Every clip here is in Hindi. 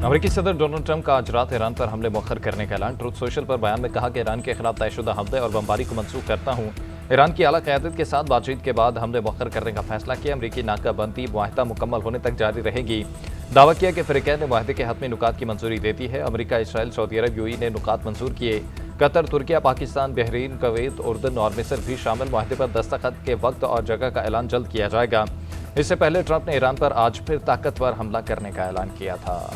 अमेरिकी सदर डोनाल्ड ट्रंप का आज रात ईरान पर हमले मौखर करने का ऐलान। ट्रुथ सोशल पर बयान में कहा कि ईरान के खिलाफ तयशुदा हमले और बमबारी को मंसूख करता हूं। ईरान की आला क़यादत के साथ बातचीत के बाद हमले मौखर करने का फैसला किया। अमेरिकी नाकाबंदी मुआहदा मुकम्मल होने तक जारी रहेगी। दावा किया कि फ़रीक़ैन ने मुआहदे के हतमी नुकात की मंजूरी देती है। America, Israel, Saudi Arab, UAE ने नुकात मंजूर किए। Qatar, Turkiye, Pakistan, Bahrain, Kuwait, उर्दन और मिस्र भी शामिल। मुआहदे पर दस्तखत के वक्त और जगह का ऐलान जल्द किया जाएगा। इससे पहले ट्रंप ने ईरान पर आज फिर ताकतवर हमला करने का ऐलान किया था।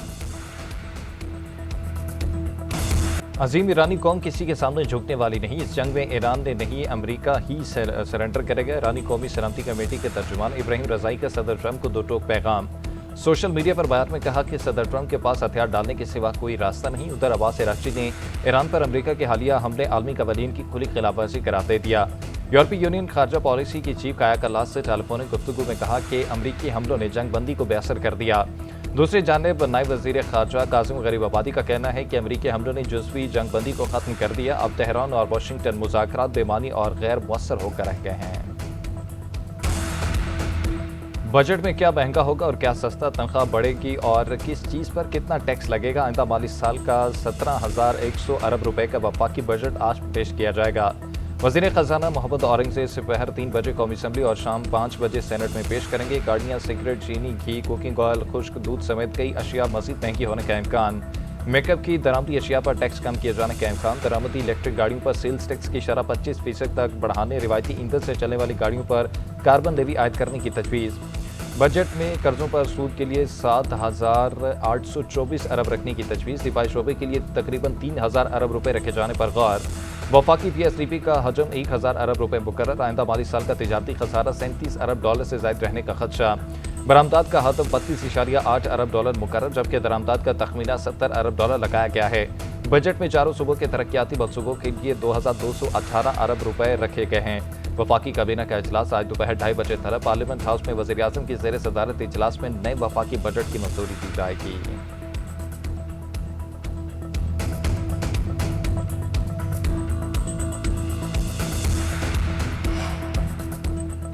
अजीम ईरानी कौम किसी के सामने झुकने वाली नहीं। इस जंग में ईरान ने नहीं, अमेरिका ही सरेंडर करेगा। ईरानी कौमी सलामती कमेटी के तर्जुमान इब्राहिम रज़ाई का सदर ट्रंप को दो टोक पैगाम। सोशल मीडिया पर बयान में कहा कि सदर ट्रंप के पास हथियार डालने के सिवा कोई रास्ता नहीं। उधर अब्बास अराग़ची ने ईरान पर अमेरिका के हालिया हमले आलमी कवानीन की खुली खिलाफवर्जी करार दे दिया। यूरोपीय यूनियन खारजा पॉलिसी की चीफ काया कल्लास से टेलीफोनिक गुफ्तगू में कहा कि अमरीकी हमलों ने जंग बंदी को बेअसर कर दिया। दूसरी जानिब नायब वज़ीर खारजा कासिम गरीबाबादी का कहना है कि अमरीकी हमलों ने जुज़वी जंग बंदी को खत्म कर दिया। अब तेहरान और वाशिंगटन मुज़ाकरात बेमानी और गैर मुअस्सर होकर रह गए हैं। बजट में क्या महंगा होगा और क्या सस्ता, तनख्वाह बढ़ेगी और किस चीज़ पर कितना टैक्स लगेगा। आइंदा माली साल का 17,100 अरब रुपए का वफाकी बजट आज पेश किया जाएगा। वज़ीर ख़जाना मोहम्मद औरंगज़ेब दोपहर 3 बजे कौमी असम्बली और शाम 5 बजे सेनेट में पेश करेंगे। गाड़ियाँ, सिगरेट, चीनी, घी, कुकिंग ऑयल, खुश्क दूध समेत कई अशिया मज़ीद महंगी होने का इम्कान। मेकअप की दरामदी अशिया पर टैक्स कम किए जाने का इम्कान। दरामदी इलेक्ट्रिक गाड़ियों पर सेल्स टैक्स की शरह 25% तक बढ़ाने। रिवायती ईंधन से चलने वाली गाड़ियों पर कार्बन लेवी आयद करने की तजवीज़। बजट में कर्जों पर सूद के लिए 7,824 अरब रखने की तजवीज़। दिफाई शोबे के लिए तकरीबन 3,000 अरब रुपए रखे जाने पर गौर। वफाकी PSDP का हजम 1,000 अरब रुपए मुकर्रर। आइंदा माली साल का तिजारती खसारा 37 अरब डॉलर से ज़ायद रहने का खदशा। बरामदात का हदफ 32.8 अरब डॉलर मुकर्रर, जबकि दरामदात का तखमीना 70 अरब डॉलर लगाया गया है। बजट में चारों सूबों के तरक्याती मनसूबों के लिए 2,218 अरब रुपए रखे गए हैं। वफाकी काबीना का इजलास आज दोपहर 2:30 बजे तलब। पार्लियामेंट हाउस में वज़ीर आज़म की ज़ेर सदारत इजलास में नए वफाकी बजट की मंजूरी दी जाएगी।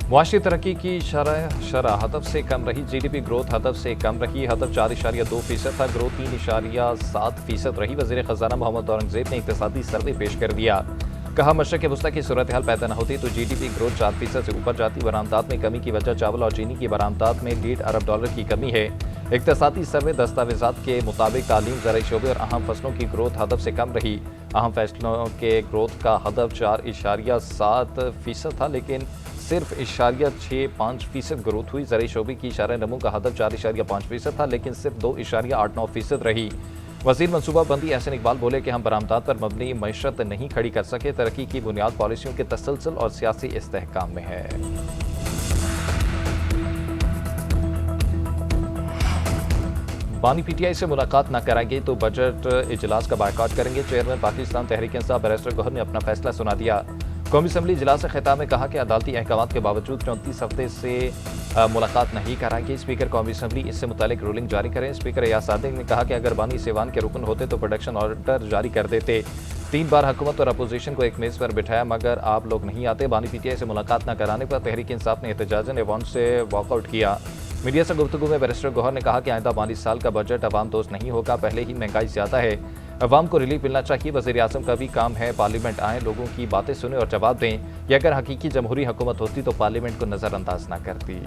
मुआशी तरक्की की शरह हदफ से कम रही। GDP ग्रोथ हदफ से कम रही। हदफ 4.2% था, ग्रोथ 3.7% रही। वज़ीर ख़जाना मोहम्मद औरंगज़ेब ने इक़्तिसादी सर्वे पेश कर दिया। कहा, मशरक़ वस्ती की सूरत हाल पैदा न होती तो GDP ग्रोथ 4% से ऊपर जाती। बरामदात में कमी की वजह चावल और चीनी की बरामदात में 1.5 अरब डॉलर की कमी है। इक़्तिसादी सर्वे दस्तावेज़ात के मुताबिक तालीम, ज़राई शोबे और अहम फसलों की ग्रोथ हदफ से कम रही। अहम फसलों के ग्रोथ का हदफ 4.7% था, लेकिन सिर्फ 0.65% ग्रोथ हुई। ज़राई शोबे की इशारा नमू का हदफ 4.5% था, लेकिन सिर्फ 2.89% रही। वज़ीर मनसूबा बंदी एहसन इकबाल बोले कि हम बरामदात पर मबनी मईशत नहीं खड़ी कर सके। तरक्की की बुनियाद पॉलिसियों के तसलसल और सियासी इस्तेहकाम में है। बानी PTI से मुलाकात न कराएंगे तो बजट इजलास का बायकॉट करेंगे। चेयरमैन पाकिस्तान तहरीक इंसाफ बैरिस्टर गौहर ने अपना फैसला सुना दिया। कौमी असम्बली इजलास से खिताब में कहा कि अदालती अहकामात के बावजूद 34 हफ्ते से मुलाकात नहीं कराएंगे। स्पीकर कौमी असम्बली इससे मुतालिक रूलिंग जारी करें। स्पीकर एयाज सादिक ने कहा कि अगर बानी सेवान के रुकन होते तो प्रोडक्शन ऑर्डर जारी कर देते। 3 बार हुकूमत और अपोजिशन को एक मेज़ पर बिठाया, मगर आप लोग नहीं आते। बानी PTI से मुलाकात न कराने पर तहरीक इंसाफ ने एहतजाजन एवान से वॉकआउट किया। मीडिया से गुफ्तगू में बैरिस्टर गौहर ने कहा कि आइंदा माली साल का बजट अवाम दोस्त नहीं होगा। पहले ही महंगाई ज़्यादा है, अवाम को रिलीफ मिलना चाहिए। वज़ीर आज़म का भी काम है पार्लियामेंट आएँ, लोगों की बातें सुने और जवाब दें। ये अगर हकीकी जमहूरी हुकूमत होती तो पार्लियामेंट को नज़रअंदाज न करती।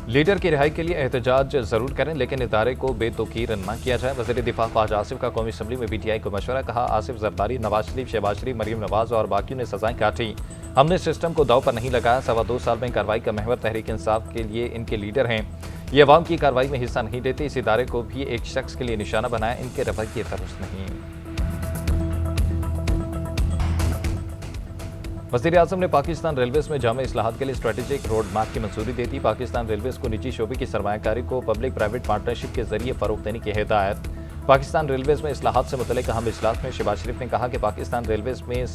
लीडर की रिहाई के लिए एहतजाज जरूर करें, लेकिन इदारे को बेतौकीर न किया जाए। वज़ीर दिफा ख्वाजा आसिफ का कौमी असम्बली में PTI को मशवरा। कहा, आसिफ जरदारी, नवाज शरीफ, शहबाज शरीफ, मरीम नवाज और बाकियों ने सजाएं काटी। हमने सिस्टम को दाव पर नहीं लगाया। 2.25 साल में कार्रवाई का महवर तहरीक इंसाफ के लिए इनके लीडर हैं। ये अवाम की कार्रवाई में हिस्सा नहीं देते। इस इदारे को भी एक शख्स के लिए निशाना बनाया। इनके रवैये दुरुस्त नहीं। वज़ीर आज़म ने पाकिस्तान रेलवेज़ में जामे इस्लाहात के लिए स्ट्रेटेजिक रोड मैप की मंजूरी दे दी। पाकिस्तान रेलवेज़ को निजी शोबे की सरमायाकारी को पब्लिक प्राइवेट पार्टनरशिप के जरिए फ़रोग़ देने की हिदायत। पाकिस्तान रेलवेज़ में इस्लाहात से मुतल्लिक़ अहम इजलास में शहबाज शरीफ ने कहा कि पाकिस्तान रेलवेज़ में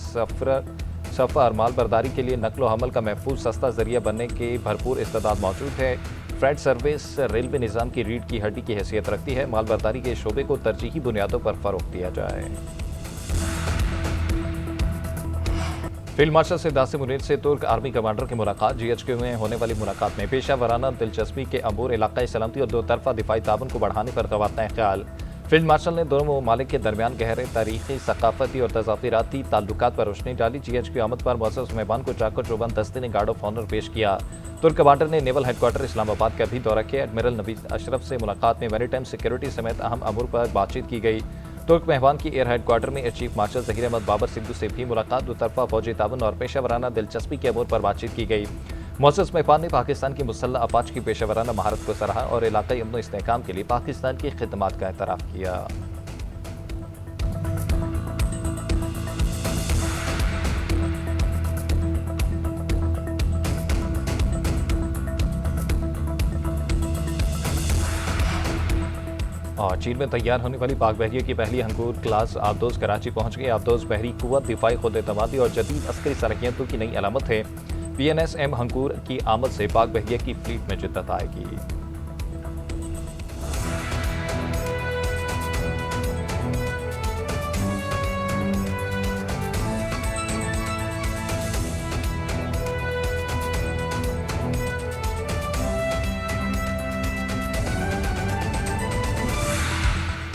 सफ़र माल बर्दारी के लिए नकलो हमल का महफूज सस्ता जरिया बनने के भरपूर इस्तेदाद मौजूद है। फ्रेट सर्विस रेलवे निज़ाम की रीढ़ की हड्डी की हैसियत रखती है। माल बर्दारी के शोबे को तरजीही बुनियादों पर फ़रोग़ दिया जाए। फील्ड मार्शल सिद्धार्थ मुनीर से तुर्क आर्मी कमांडर की मुलाकात। GHQ में होने वाली मुलाकात में पेशा वराना दिलचस्पी के अमूर, इलाकाई सलामती और दो तरफा दिफाई ताउन को बढ़ाने पर तबादला ख्याल। फील्ड मार्शल ने दोनों ममालिक के दरमियान गहरे तारीखी, सकाफती और तजाफिराती ताल्लुकात पर रोशनी डाली। GHQ आमद पर मुअज़्ज़ज़ मेहमान को चाको चौबंद दस्ते ने गार्ड ऑफ ऑनर पेश किया। तुर्क कमांडर ने नेवल हेडक्वार्टर इस्लामाबाद का भी दौरा किया। एडमिरल नवीद अशरफ से मुलाकात में मैरीटाइम सिक्योरिटी समेत अहम अमूर पर बातचीत की गई। तुर्क मेहमान की एयर हेडक्वार्टर में air chief marshal Zaheer Ahmed Babar Sidhu से भी मुलाकात, दो तरफा फौजी ताउन और पेशा वराना दिलचस्पी के अमूर पर बातचीत की गई। मुअज़्ज़ज़ मेहमान ने पाकिस्तान की मुसल्लह अफवाज की पेशा वराना महारत को सराहा और इलाकाई अमन व इस्तेहकाम के लिए पाकिस्तान की खिदमत का एतराफ़ किया। और चीन में तैयार होने वाली पाक बहरिया की पहली हंगूर क्लास आबदोज कराची पहुंच गई। आबदोज बहरी कुव्वत, दिफाई खुद-एतमादी और जदीद अस्करी सलाहियतों की नई अलामत है। PNSM हंगूर की आमद से पाक बहरिया की फ्लीट में जिद्दत आएगी।